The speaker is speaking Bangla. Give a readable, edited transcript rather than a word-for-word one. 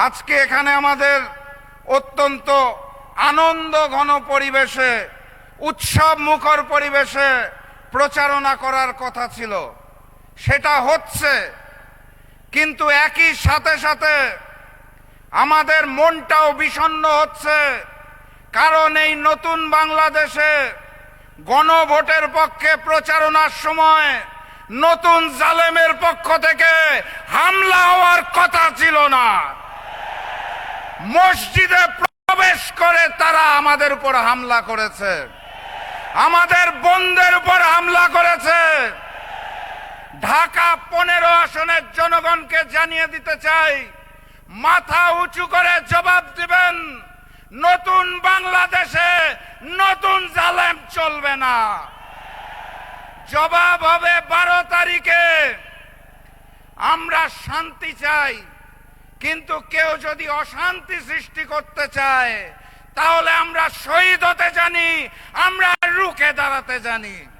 আজকে এখানে আমাদের অত্যন্ত আনন্দ ঘন পরিবেশে, উৎসব মুখর পরিবেশে প্রচারণা করার কথা ছিল, সেটা হচ্ছে। কিন্তু একই সাথে সাথে আমাদের মনটাও বিষণ্ণ হচ্ছে, কারণ এই নতুন বাংলাদেশে গণভোটের পক্ষে প্রচারণার সময় নতুন জালেমের পক্ষ থেকে হামলা হওয়ার কথা ছিল না। মসজিদে প্রবেশ করে তারা আমাদের উপর হামলা করেছে, আমাদের বোনদের উপর হামলা করেছে। ঢাকা 15 আসনের জনগণকে জানিয়ে দিতে চাই, মাথা উঁচু করে জবাব দিবেন। নতুন বাংলাদেশে নতুন জালেম চলবে না। জবাব হবে 12 তারিখে। আমরা শান্তি চাই, কিন্তু কেউ যদি অশান্তি সৃষ্টি করতে চায় তাহলে আমরা শহীদ হতে জানি, আমরা রুখে দাঁড়াতে জানি।